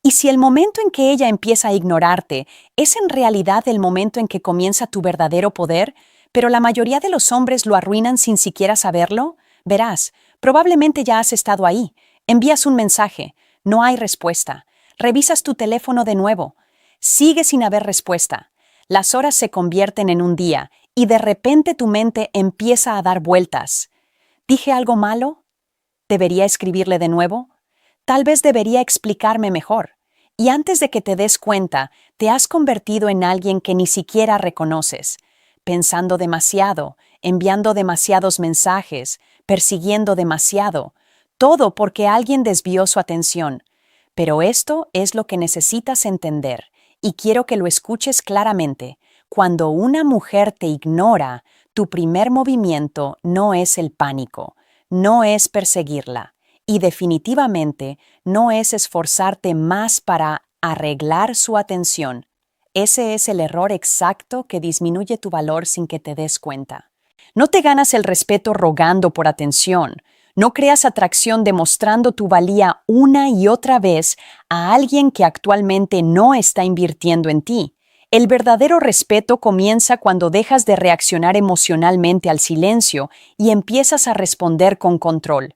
Y si el momento en que ella empieza a ignorarte es en realidad el momento en que comienza tu verdadero poder, pero la mayoría de los hombres lo arruinan sin siquiera saberlo, verás, probablemente ya has estado ahí. Envías un mensaje, no hay respuesta. Revisas tu teléfono de nuevo. Sigue sin haber respuesta. Las horas se convierten en un día y de repente tu mente empieza a dar vueltas. ¿Dije algo malo? ¿Debería escribirle de nuevo? Tal vez debería explicarme mejor. Y antes de que te des cuenta, te has convertido en alguien que ni siquiera reconoces, pensando demasiado, enviando demasiados mensajes, persiguiendo demasiado, todo porque alguien desvió su atención. Pero esto es lo que necesitas entender, y quiero que lo escuches claramente. Cuando una mujer te ignora, tu primer movimiento no es el pánico, no es perseguirla. Y definitivamente no es esforzarte más para arreglar su atención. Ese es el error exacto que disminuye tu valor sin que te des cuenta. No te ganas el respeto rogando por atención. No creas atracción demostrando tu valía una y otra vez a alguien que actualmente no está invirtiendo en ti. El verdadero respeto comienza cuando dejas de reaccionar emocionalmente al silencio y empiezas a responder con control.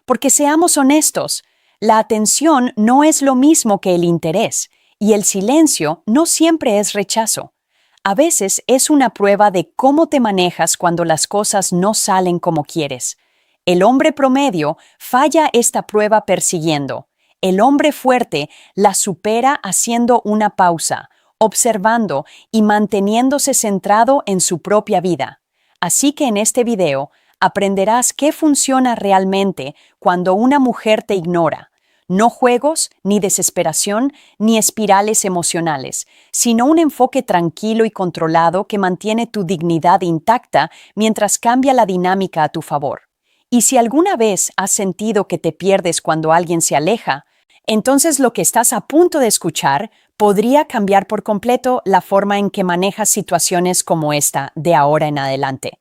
Porque seamos honestos, la atención no es lo mismo que el interés, y el silencio no siempre es rechazo. A veces es una prueba de cómo te manejas cuando las cosas no salen como quieres. El hombre promedio falla esta prueba persiguiendo. El hombre fuerte la supera haciendo una pausa, observando y manteniéndose centrado en su propia vida. Así que en este video aprenderás qué funciona realmente cuando una mujer te ignora. No juegos, ni desesperación, ni espirales emocionales, sino un enfoque tranquilo y controlado que mantiene tu dignidad intacta mientras cambia la dinámica a tu favor. Y si alguna vez has sentido que te pierdes cuando alguien se aleja, entonces lo que estás a punto de escuchar podría cambiar por completo la forma en que manejas situaciones como esta de ahora en adelante.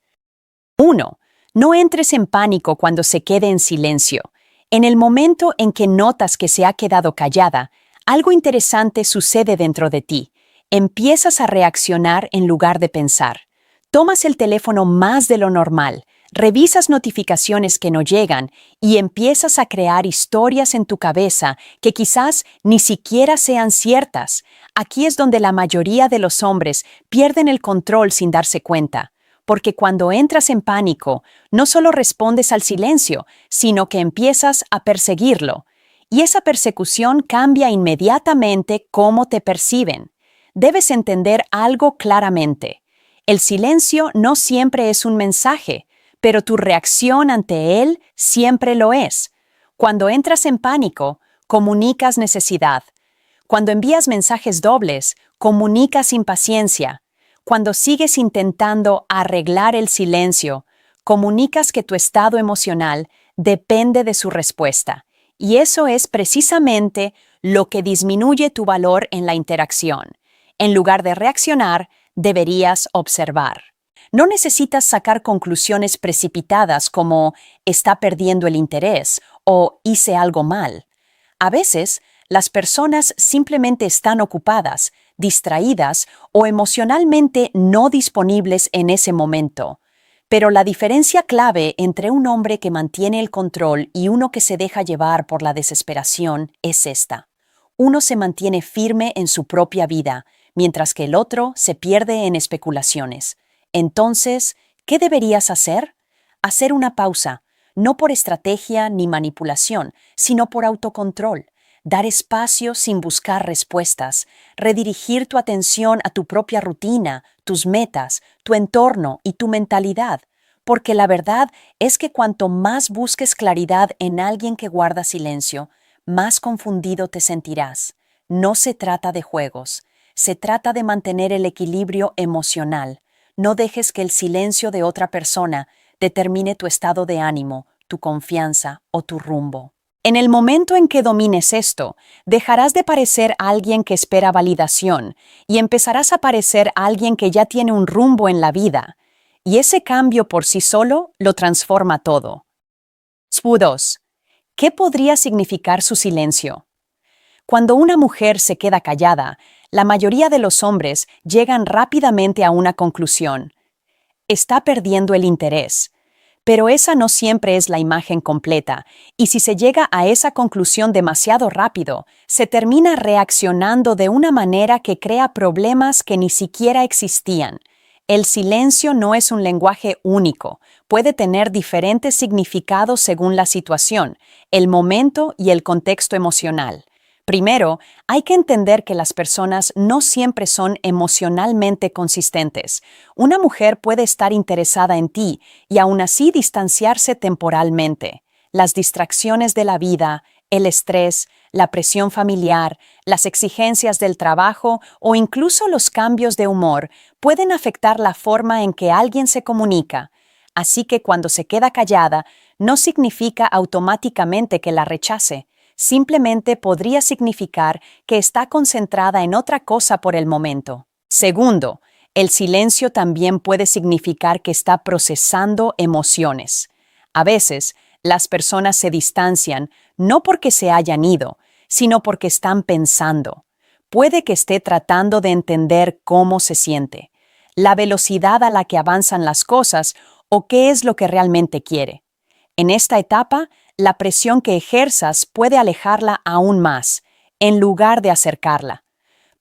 1. No entres en pánico cuando se quede en silencio. En el momento en que notas que se ha quedado callada, algo interesante sucede dentro de ti. Empiezas a reaccionar en lugar de pensar. Tomas el teléfono más de lo normal, revisas notificaciones que no llegan y empiezas a crear historias en tu cabeza que quizás ni siquiera sean ciertas. Aquí es donde la mayoría de los hombres pierden el control sin darse cuenta. Porque cuando entras en pánico, no solo respondes al silencio, sino que empiezas a perseguirlo. Y esa persecución cambia inmediatamente cómo te perciben. Debes entender algo claramente. El silencio no siempre es un mensaje, pero tu reacción ante él siempre lo es. Cuando entras en pánico, comunicas necesidad. Cuando envías mensajes dobles, comunicas impaciencia. Cuando sigues intentando arreglar el silencio, comunicas que tu estado emocional depende de su respuesta. Y eso es precisamente lo que disminuye tu valor en la interacción. En lugar de reaccionar, deberías observar. No necesitas sacar conclusiones precipitadas como está perdiendo el interés o hice algo mal. A veces, las personas simplemente están ocupadas, distraídas o emocionalmente no disponibles en ese momento. Pero la diferencia clave entre un hombre que mantiene el control y uno que se deja llevar por la desesperación es esta. Uno se mantiene firme en su propia vida, mientras que el otro se pierde en especulaciones. Entonces, ¿qué deberías hacer? Hacer una pausa, no por estrategia ni manipulación, sino por autocontrol. Dar espacio sin buscar respuestas, redirigir tu atención a tu propia rutina, tus metas, tu entorno y tu mentalidad, porque la verdad es que cuanto más busques claridad en alguien que guarda silencio, más confundido te sentirás. No se trata de juegos, se trata de mantener el equilibrio emocional. No dejes que el silencio de otra persona determine tu estado de ánimo, tu confianza o tu rumbo. En el momento en que domines esto, dejarás de parecer alguien que espera validación y empezarás a parecer alguien que ya tiene un rumbo en la vida. Y ese cambio por sí solo lo transforma todo. 2. ¿Qué podría significar su silencio? Cuando una mujer se queda callada, la mayoría de los hombres llegan rápidamente a una conclusión: está perdiendo el interés. Pero esa no siempre es la imagen completa, y si se llega a esa conclusión demasiado rápido, se termina reaccionando de una manera que crea problemas que ni siquiera existían. El silencio no es un lenguaje único, puede tener diferentes significados según la situación, el momento y el contexto emocional. Primero, hay que entender que las personas no siempre son emocionalmente consistentes. Una mujer puede estar interesada en ti y aún así distanciarse temporalmente. Las distracciones de la vida, el estrés, la presión familiar, las exigencias del trabajo o incluso los cambios de humor pueden afectar la forma en que alguien se comunica. Así que cuando se queda callada, no significa automáticamente que la rechace. Simplemente podría significar que está concentrada en otra cosa por el momento. Segundo, el silencio también puede significar que está procesando emociones. A veces, las personas se distancian no porque se hayan ido, sino porque están pensando. Puede que esté tratando de entender cómo se siente, la velocidad a la que avanzan las cosas o qué es lo que realmente quiere. En esta etapa, la presión que ejerzas puede alejarla aún más, en lugar de acercarla.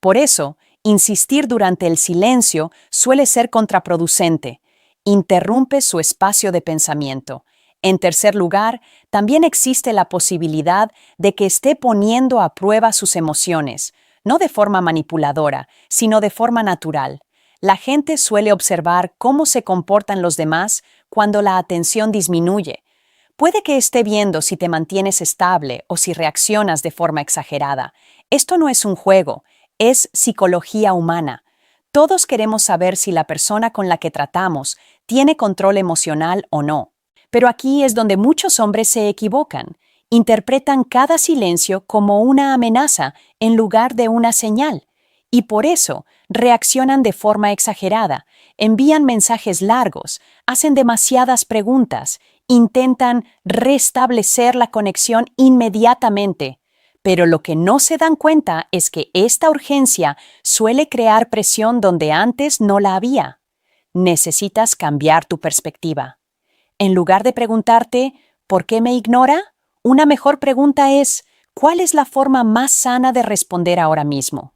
Por eso, insistir durante el silencio suele ser contraproducente. Interrumpe su espacio de pensamiento. En tercer lugar, también existe la posibilidad de que esté poniendo a prueba sus emociones, no de forma manipuladora, sino de forma natural. La gente suele observar cómo se comportan los demás cuando la atención disminuye. Puede que esté viendo si te mantienes estable o si reaccionas de forma exagerada. Esto no es un juego, es psicología humana. Todos queremos saber si la persona con la que tratamos tiene control emocional o no. Pero aquí es donde muchos hombres se equivocan. Interpretan cada silencio como una amenaza en lugar de una señal. Y por eso reaccionan de forma exagerada, envían mensajes largos, hacen demasiadas preguntas, intentan restablecer la conexión inmediatamente. Pero lo que no se dan cuenta es que esta urgencia suele crear presión donde antes no la había. Necesitas cambiar tu perspectiva. En lugar de preguntarte, ¿por qué me ignora? Una mejor pregunta es, ¿cuál es la forma más sana de responder ahora mismo?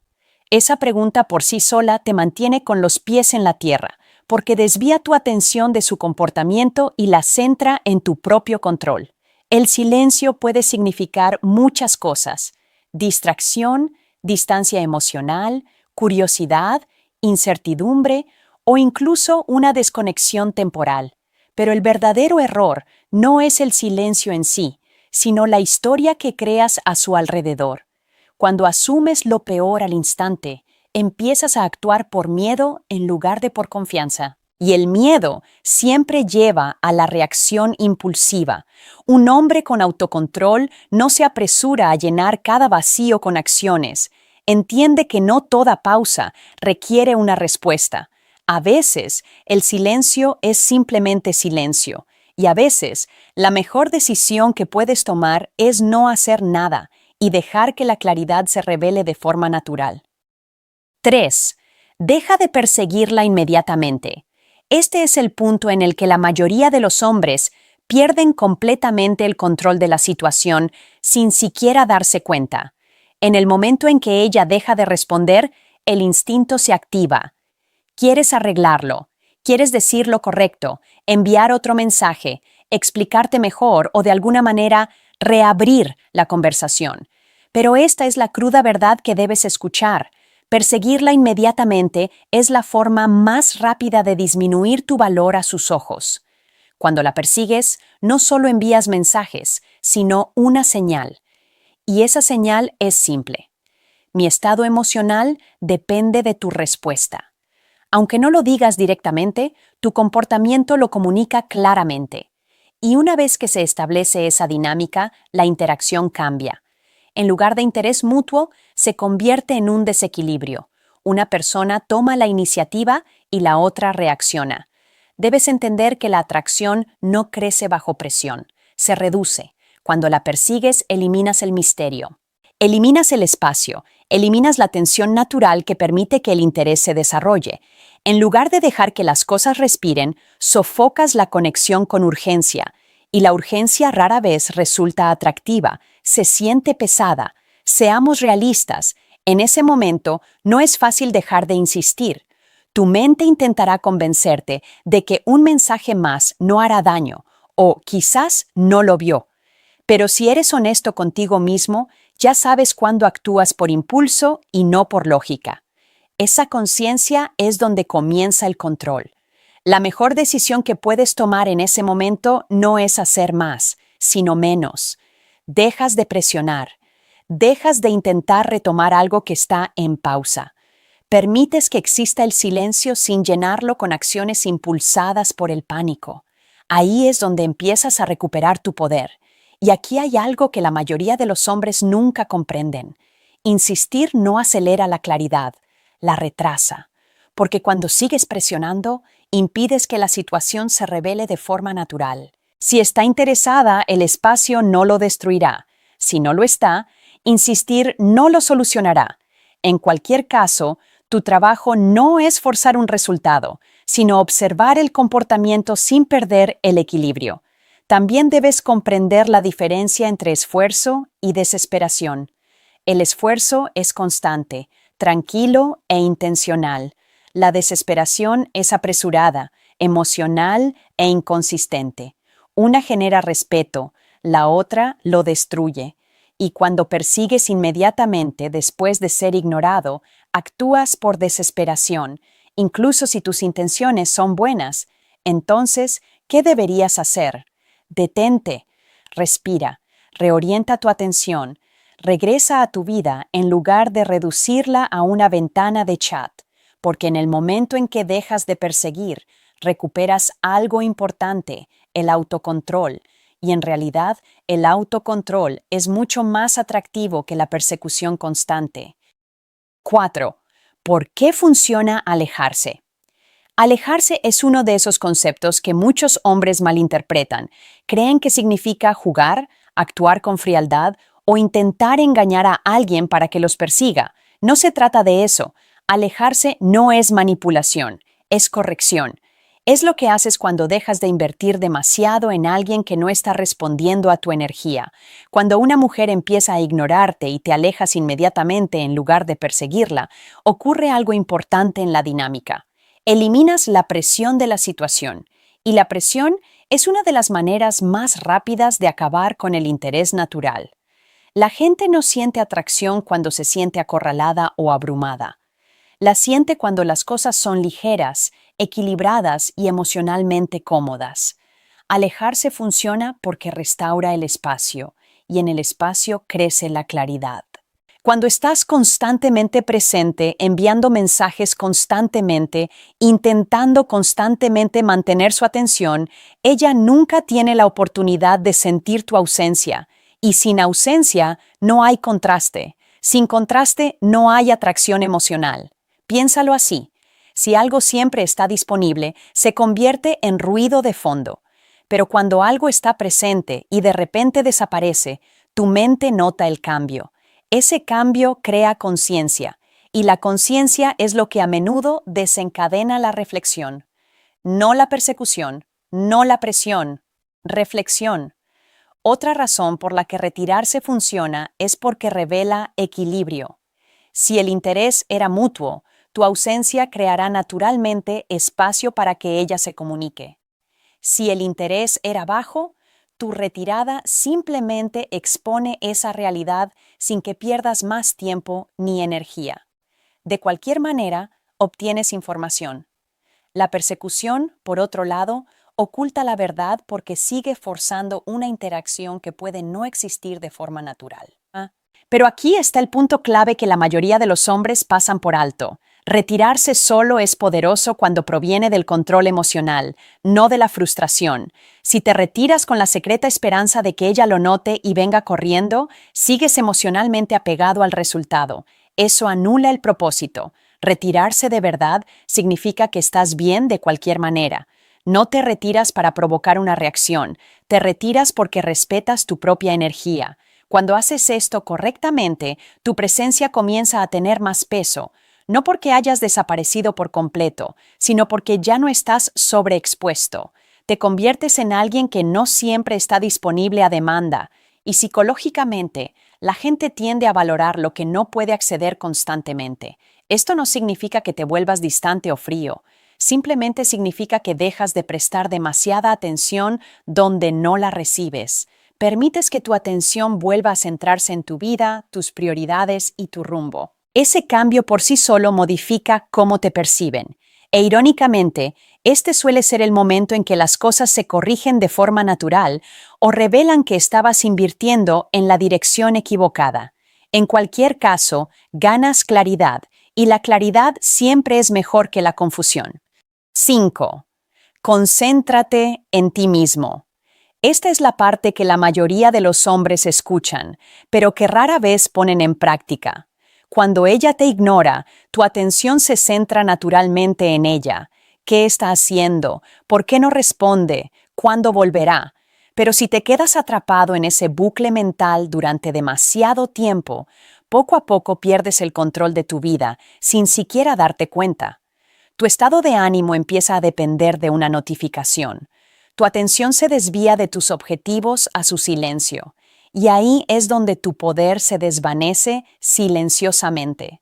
Esa pregunta por sí sola te mantiene con los pies en la tierra, porque desvía tu atención de su comportamiento y la centra en tu propio control. El silencio puede significar muchas cosas: distracción, distancia emocional, curiosidad, incertidumbre o incluso una desconexión temporal. Pero el verdadero error no es el silencio en sí, sino la historia que creas a su alrededor. Cuando asumes lo peor al instante, empiezas a actuar por miedo en lugar de por confianza. Y el miedo siempre lleva a la reacción impulsiva. Un hombre con autocontrol no se apresura a llenar cada vacío con acciones. Entiende que no toda pausa requiere una respuesta. A veces, el silencio es simplemente silencio. Y a veces, la mejor decisión que puedes tomar es no hacer nada y dejar que la claridad se revele de forma natural. 3. Deja de perseguirla inmediatamente. Este es el punto en el que la mayoría de los hombres pierden completamente el control de la situación sin siquiera darse cuenta. En el momento en que ella deja de responder, el instinto se activa. Quieres arreglarlo, quieres decir lo correcto, enviar otro mensaje, explicarte mejor o de alguna manera reabrir la conversación. Pero esta es la cruda verdad que debes escuchar. Perseguirla inmediatamente es la forma más rápida de disminuir tu valor a sus ojos. Cuando la persigues, no solo envías mensajes, sino una señal. Y esa señal es simple. Mi estado emocional depende de tu respuesta. Aunque no lo digas directamente, tu comportamiento lo comunica claramente. Y una vez que se establece esa dinámica, la interacción cambia. En lugar de interés mutuo, se convierte en un desequilibrio. Una persona toma la iniciativa y la otra reacciona. Debes entender que la atracción no crece bajo presión, se reduce. Cuando la persigues, eliminas el misterio. Eliminas el espacio, eliminas la tensión natural que permite que el interés se desarrolle. En lugar de dejar que las cosas respiren, sofocas la conexión con urgencia, y la urgencia rara vez resulta atractiva, se siente pesada. Seamos realistas, en ese momento no es fácil dejar de insistir. Tu mente intentará convencerte de que un mensaje más no hará daño, o quizás no lo vio. Pero si eres honesto contigo mismo, ya sabes cuándo actúas por impulso y no por lógica. Esa conciencia es donde comienza el control. La mejor decisión que puedes tomar en ese momento no es hacer más, sino menos. Dejas de presionar. Dejas de intentar retomar algo que está en pausa. Permites que exista el silencio sin llenarlo con acciones impulsadas por el pánico. Ahí es donde empiezas a recuperar tu poder. Y aquí hay algo que la mayoría de los hombres nunca comprenden. Insistir no acelera la claridad, la retrasa. Porque cuando sigues presionando, impides que la situación se revele de forma natural. Si está interesada, el espacio no lo destruirá. Si no lo está, insistir no lo solucionará. En cualquier caso, tu trabajo no es forzar un resultado, sino observar el comportamiento sin perder el equilibrio. También debes comprender la diferencia entre esfuerzo y desesperación. El esfuerzo es constante, tranquilo e intencional. La desesperación es apresurada, emocional e inconsistente. Una genera respeto, la otra lo destruye. Y cuando persigues inmediatamente después de ser ignorado, actúas por desesperación, incluso si tus intenciones son buenas. Entonces, ¿qué deberías hacer? Detente, respira, reorienta tu atención, regresa a tu vida en lugar de reducirla a una ventana de chat, porque en el momento en que dejas de perseguir, recuperas algo importante, el autocontrol, y en realidad el autocontrol es mucho más atractivo que la persecución constante. 4. ¿Por qué funciona alejarse? Alejarse es uno de esos conceptos que muchos hombres malinterpretan. Creen que significa jugar, actuar con frialdad o intentar engañar a alguien para que los persiga. No se trata de eso. Alejarse no es manipulación, es corrección. Es lo que haces cuando dejas de invertir demasiado en alguien que no está respondiendo a tu energía. Cuando una mujer empieza a ignorarte y te alejas inmediatamente en lugar de perseguirla, ocurre algo importante en la dinámica. Eliminas la presión de la situación, y la presión es una de las maneras más rápidas de acabar con el interés natural. La gente no siente atracción cuando se siente acorralada o abrumada. La siente cuando las cosas son ligeras, equilibradas y emocionalmente cómodas. Alejarse funciona porque restaura el espacio, y en el espacio crece la claridad. Cuando estás constantemente presente, enviando mensajes constantemente, intentando constantemente mantener su atención, ella nunca tiene la oportunidad de sentir tu ausencia. Y sin ausencia no hay contraste. Sin contraste no hay atracción emocional. Piénsalo así. Si algo siempre está disponible, se convierte en ruido de fondo. Pero cuando algo está presente y de repente desaparece, tu mente nota el cambio. Ese cambio crea conciencia, y la conciencia es lo que a menudo desencadena la reflexión. No la persecución, no la presión, reflexión. Otra razón por la que retirarse funciona es porque revela equilibrio. Si el interés era mutuo, tu ausencia creará naturalmente espacio para que ella se comunique. Si el interés era bajo, tu retirada simplemente expone esa realidad sin que pierdas más tiempo ni energía. De cualquier manera, obtienes información. La persecución, por otro lado, oculta la verdad porque sigue forzando una interacción que puede no existir de forma natural. Pero aquí está el punto clave que la mayoría de los hombres pasan por alto. Retirarse solo es poderoso cuando proviene del control emocional, no de la frustración. Si te retiras con la secreta esperanza de que ella lo note y venga corriendo, sigues emocionalmente apegado al resultado. Eso anula el propósito. Retirarse de verdad significa que estás bien de cualquier manera. No te retiras para provocar una reacción, te retiras porque respetas tu propia energía. Cuando haces esto correctamente, tu presencia comienza a tener más peso, no porque hayas desaparecido por completo, sino porque ya no estás sobreexpuesto. Te conviertes en alguien que no siempre está disponible a demanda, y psicológicamente, la gente tiende a valorar lo que no puede acceder constantemente. Esto no significa que te vuelvas distante o frío, simplemente significa que dejas de prestar demasiada atención donde no la recibes. Permites que tu atención vuelva a centrarse en tu vida, tus prioridades y tu rumbo. Ese cambio por sí solo modifica cómo te perciben. E irónicamente, este suele ser el momento en que las cosas se corrigen de forma natural o revelan que estabas invirtiendo en la dirección equivocada. En cualquier caso, ganas claridad, y la claridad siempre es mejor que la confusión. 5. Concéntrate en ti mismo. Esta es la parte que la mayoría de los hombres escuchan, pero que rara vez ponen en práctica. Cuando ella te ignora, tu atención se centra naturalmente en ella. ¿Qué está haciendo? ¿Por qué no responde? ¿Cuándo volverá? Pero si te quedas atrapado en ese bucle mental durante demasiado tiempo, poco a poco pierdes el control de tu vida sin siquiera darte cuenta. Tu estado de ánimo empieza a depender de una notificación. Tu atención se desvía de tus objetivos a su silencio, y ahí es donde tu poder se desvanece silenciosamente.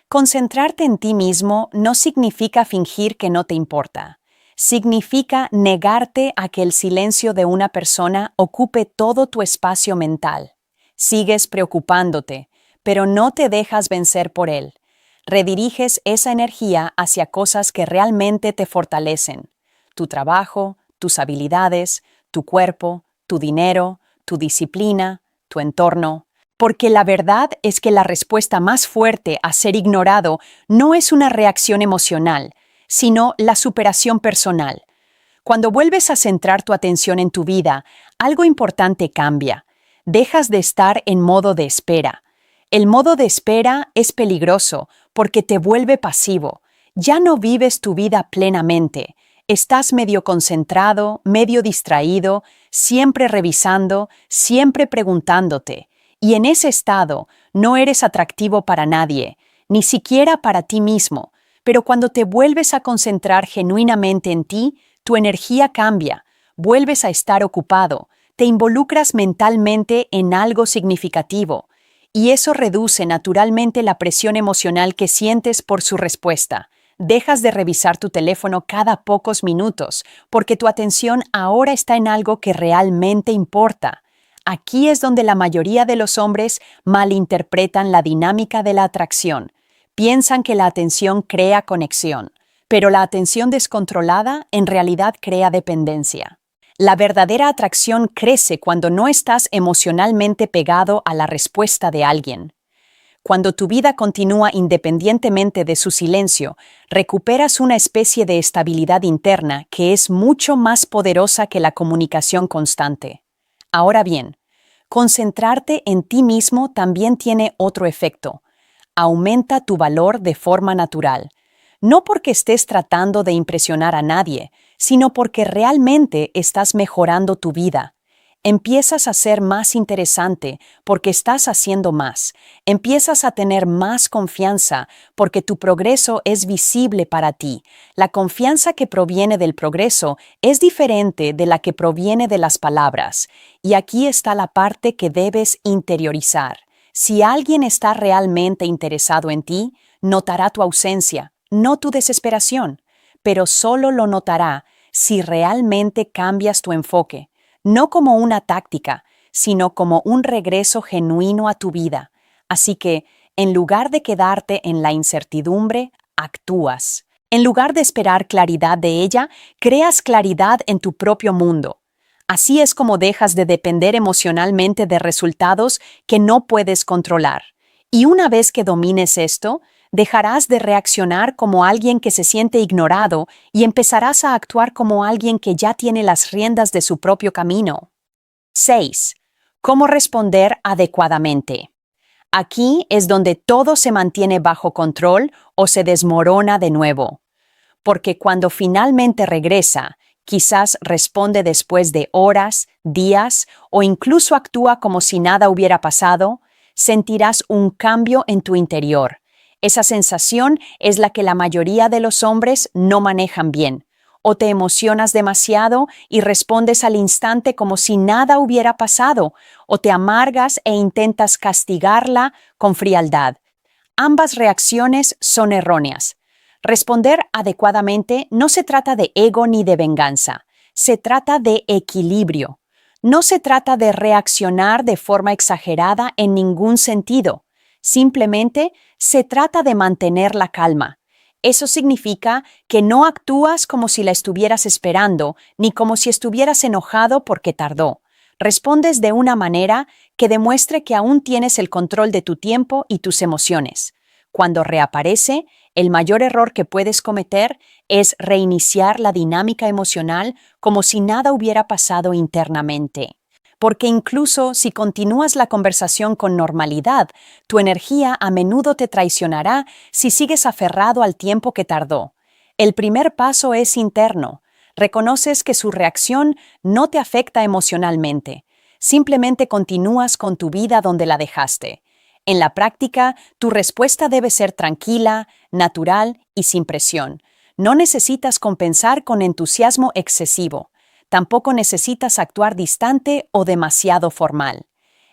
Concentrarte en ti mismo no significa fingir que no te importa. Significa negarte a que el silencio de una persona ocupe todo tu espacio mental. Sigues preocupándote, pero no te dejas vencer por él. Rediriges esa energía hacia cosas que realmente te fortalecen: tu trabajo, tus habilidades, tu cuerpo, tu dinero, tu disciplina, tu entorno. Porque la verdad es que la respuesta más fuerte a ser ignorado no es una reacción emocional, sino la superación personal. Cuando vuelves a centrar tu atención en tu vida, algo importante cambia. Dejas de estar en modo de espera. El modo de espera es peligroso porque te vuelve pasivo. Ya no vives tu vida plenamente. Estás medio concentrado, medio distraído, siempre revisando, siempre preguntándote. Y en ese estado no eres atractivo para nadie, ni siquiera para ti mismo. Pero cuando te vuelves a concentrar genuinamente en ti, tu energía cambia, vuelves a estar ocupado, te involucras mentalmente en algo significativo, y eso reduce naturalmente la presión emocional que sientes por su respuesta. Dejas de revisar tu teléfono cada pocos minutos, porque tu atención ahora está en algo que realmente importa. Aquí es donde la mayoría de los hombres malinterpretan la dinámica de la atracción. Piensan que la atención crea conexión, pero la atención descontrolada en realidad crea dependencia. La verdadera atracción crece cuando no estás emocionalmente pegado a la respuesta de alguien. Cuando tu vida continúa independientemente de su silencio, recuperas una especie de estabilidad interna que es mucho más poderosa que la comunicación constante. Ahora bien, concentrarte en ti mismo también tiene otro efecto. Aumenta tu valor de forma natural. No porque estés tratando de impresionar a nadie, sino porque realmente estás mejorando tu vida. Empiezas a ser más interesante porque estás haciendo más. Empiezas a tener más confianza porque tu progreso es visible para ti. La confianza que proviene del progreso es diferente de la que proviene de las palabras. Y aquí está la parte que debes interiorizar. Si alguien está realmente interesado en ti, notará tu ausencia, no tu desesperación, pero solo lo notará si realmente cambias tu enfoque. No como una táctica, sino como un regreso genuino a tu vida. Así que, en lugar de quedarte en la incertidumbre, actúas. En lugar de esperar claridad de ella, creas claridad en tu propio mundo. Así es como dejas de depender emocionalmente de resultados que no puedes controlar. Y una vez que domines esto, dejarás de reaccionar como alguien que se siente ignorado y empezarás a actuar como alguien que ya tiene las riendas de su propio camino. 6. ¿Cómo responder adecuadamente? Aquí es donde todo se mantiene bajo control o se desmorona de nuevo. Porque cuando finalmente regresa, Quizás responde después de horas, días o incluso actúa como si nada hubiera pasado. Sentirás un cambio en tu interior. Esa sensación es la que la mayoría de los hombres no manejan bien. O te emocionas demasiado y respondes al instante como si nada hubiera pasado, o te amargas e intentas castigarla con frialdad. Ambas reacciones son erróneas. Responder adecuadamente no se trata de ego ni de venganza, se trata de equilibrio. No se trata de reaccionar de forma exagerada en ningún sentido. Simplemente se trata de mantener la calma. Eso significa que no actúas como si la estuvieras esperando, ni como si estuvieras enojado porque tardó. Respondes de una manera que demuestre que aún tienes el control de tu tiempo y tus emociones. Cuando reaparece, el mayor error que puedes cometer es reiniciar la dinámica emocional como si nada hubiera pasado internamente. Porque incluso si continúas la conversación con normalidad, tu energía a menudo te traicionará si sigues aferrado al tiempo que tardó. El primer paso es interno. Reconoces que su reacción no te afecta emocionalmente. Simplemente continúas con tu vida donde la dejaste. En la práctica, tu respuesta debe ser tranquila, natural y sin presión. No necesitas compensar con entusiasmo excesivo. Tampoco necesitas actuar distante o demasiado formal.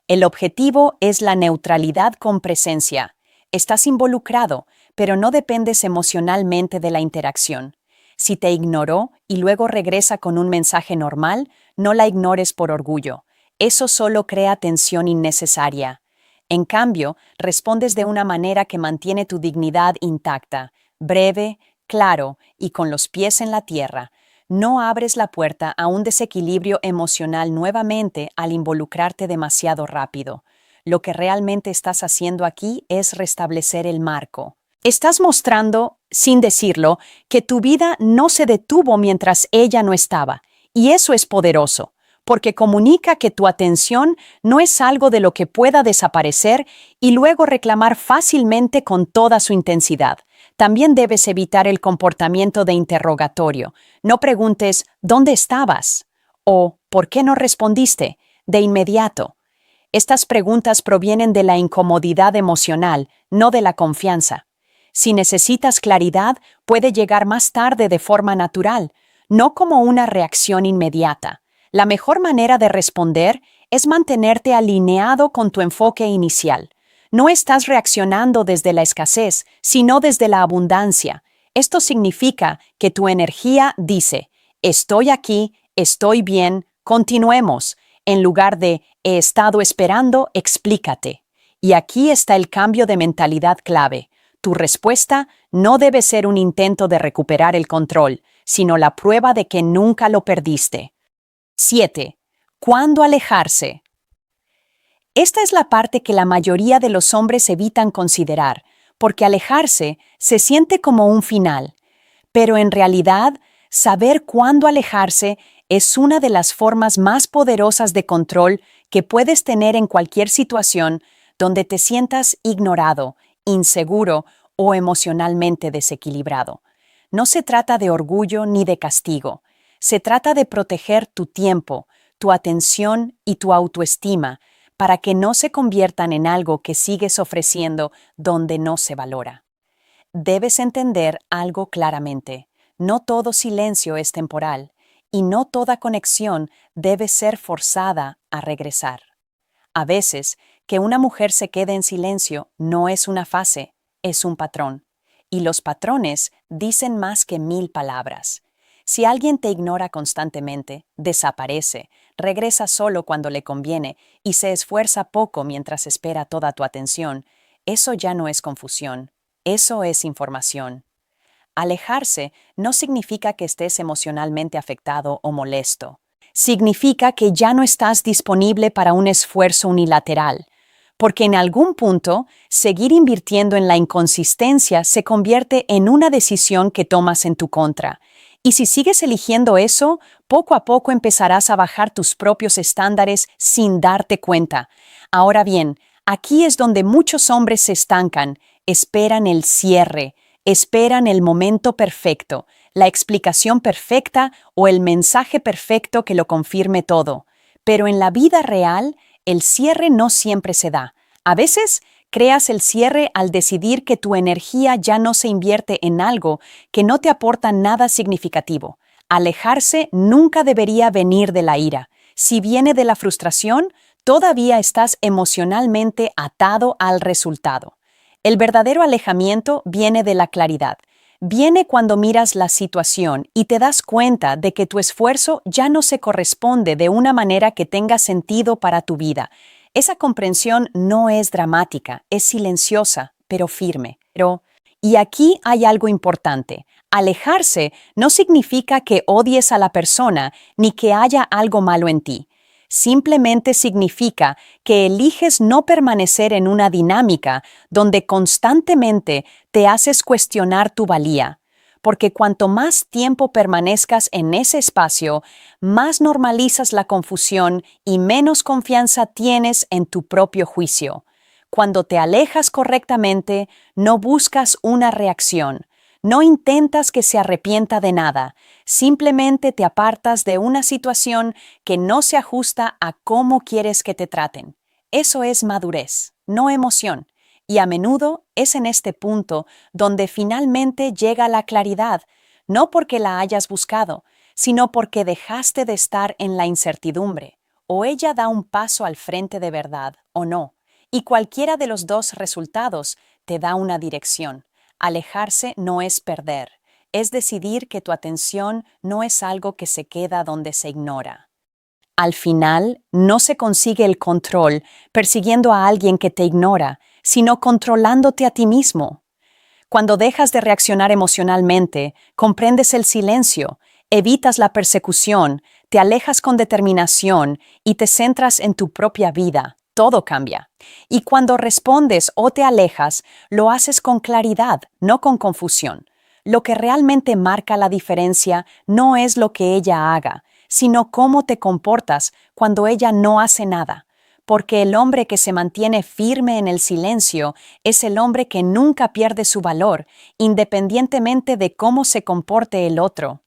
El objetivo es la neutralidad con presencia. Estás involucrado, pero no dependes emocionalmente de la interacción. Si te ignoró y luego regresa con un mensaje normal, no la ignores por orgullo. Eso solo crea tensión innecesaria. En cambio, respondes de una manera que mantiene tu dignidad intacta, breve, claro y con los pies en la tierra. No abres la puerta a un desequilibrio emocional nuevamente al involucrarte demasiado rápido. Lo que realmente estás haciendo aquí es restablecer el marco. Estás mostrando, sin decirlo, que tu vida no se detuvo mientras ella no estaba, y eso es poderoso, porque comunica que tu atención no es algo de lo que pueda desaparecer y luego reclamar fácilmente con toda su intensidad. También debes evitar el comportamiento de interrogatorio. No preguntes ¿dónde estabas? O ¿por qué no respondiste? De inmediato. Estas preguntas provienen de la incomodidad emocional, no de la confianza. Si necesitas claridad, puede llegar más tarde de forma natural, no como una reacción inmediata. La mejor manera de responder es mantenerte alineado con tu enfoque inicial. No estás reaccionando desde la escasez, sino desde la abundancia. Esto significa que tu energía dice, estoy aquí, estoy bien, continuemos, en lugar de he estado esperando, explícate. Y aquí está el cambio de mentalidad clave. Tu respuesta no debe ser un intento de recuperar el control, sino la prueba de que nunca lo perdiste. 7. ¿Cuándo alejarse? Esta es la parte que la mayoría de los hombres evitan considerar, porque alejarse se siente como un final. Pero en realidad, saber cuándo alejarse es una de las formas más poderosas de control que puedes tener en cualquier situación donde te sientas ignorado, inseguro o emocionalmente desequilibrado. No se trata de orgullo ni de castigo. Se trata de proteger tu tiempo, tu atención y tu autoestima para que no se conviertan en algo que sigues ofreciendo donde no se valora. Debes entender algo claramente. No todo silencio es temporal y no toda conexión debe ser forzada a regresar. A veces, que una mujer se quede en silencio no es una fase, es un patrón. Y los patrones dicen más que 1000 palabras. Si alguien te ignora constantemente, desaparece, regresa solo cuando le conviene y se esfuerza poco mientras espera toda tu atención, eso ya no es confusión, eso es información. Alejarse no significa que estés emocionalmente afectado o molesto. Significa que ya no estás disponible para un esfuerzo unilateral, porque en algún punto, seguir invirtiendo en la inconsistencia se convierte en una decisión que tomas en tu contra. Y si sigues eligiendo eso, poco a poco empezarás a bajar tus propios estándares sin darte cuenta. Ahora bien, aquí es donde muchos hombres se estancan, esperan el cierre, esperan el momento perfecto, la explicación perfecta o el mensaje perfecto que lo confirme todo. Pero en la vida real, el cierre no siempre se da. A veces, creas el cierre al decidir que tu energía ya no se invierte en algo que no te aporta nada significativo. Alejarse nunca debería venir de la ira. Si viene de la frustración, todavía estás emocionalmente atado al resultado. El verdadero alejamiento viene de la claridad. Viene cuando miras la situación y te das cuenta de que tu esfuerzo ya no se corresponde de una manera que tenga sentido para tu vida. Esa comprensión no es dramática, es silenciosa, pero firme. Y aquí hay algo importante. Alejarse no significa que odies a la persona ni que haya algo malo en ti. Simplemente significa que eliges no permanecer en una dinámica donde constantemente te haces cuestionar tu valía. Porque cuanto más tiempo permanezcas en ese espacio, más normalizas la confusión y menos confianza tienes en tu propio juicio. Cuando te alejas correctamente, no buscas una reacción. No intentas que se arrepienta de nada, simplemente te apartas de una situación que no se ajusta a cómo quieres que te traten. Eso es madurez, no emoción. Y a menudo es en este punto donde finalmente llega la claridad, no porque la hayas buscado, sino porque dejaste de estar en la incertidumbre. O ella da un paso al frente de verdad, o no. Y cualquiera de los dos resultados te da una dirección. Alejarse no es perder, es decidir que tu atención no es algo que se queda donde se ignora. Al final, no se consigue el control persiguiendo a alguien que te ignora, sino controlándote a ti mismo. Cuando dejas de reaccionar emocionalmente, comprendes el silencio, evitas la persecución, te alejas con determinación y te centras en tu propia vida. Todo cambia. Y cuando respondes o te alejas, lo haces con claridad, no con confusión. Lo que realmente marca la diferencia no es lo que ella haga, sino cómo te comportas cuando ella no hace nada. Porque el hombre que se mantiene firme en el silencio es el hombre que nunca pierde su valor, independientemente de cómo se comporte el otro.